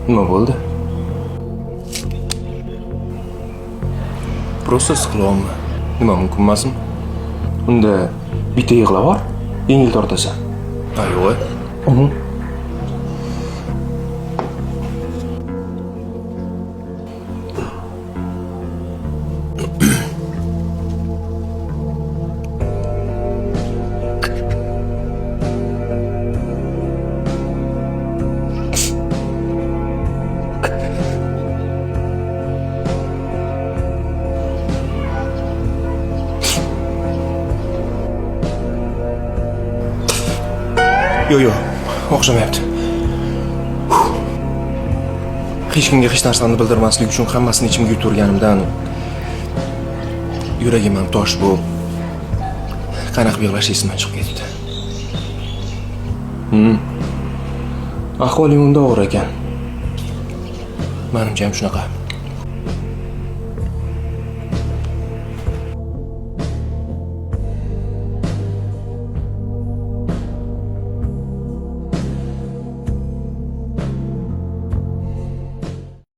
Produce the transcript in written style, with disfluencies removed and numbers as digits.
Nima bo'ldi? Просто siqilolma. Nima mumkin emasmi? Unda bitta yig'lavor, yengil tortasan. Ha, yo'q. Yo'q, o'xshamayapti. Hech kimga hech narsani bildirmaslik uchun hammasini ichimga yuturganimdan yuragim ham tosh bo'lib, qanaqa yig'lash esimdan chiqib ketdi. Ahvoling unda og'ir ekan. Menimcha ham shunaqa.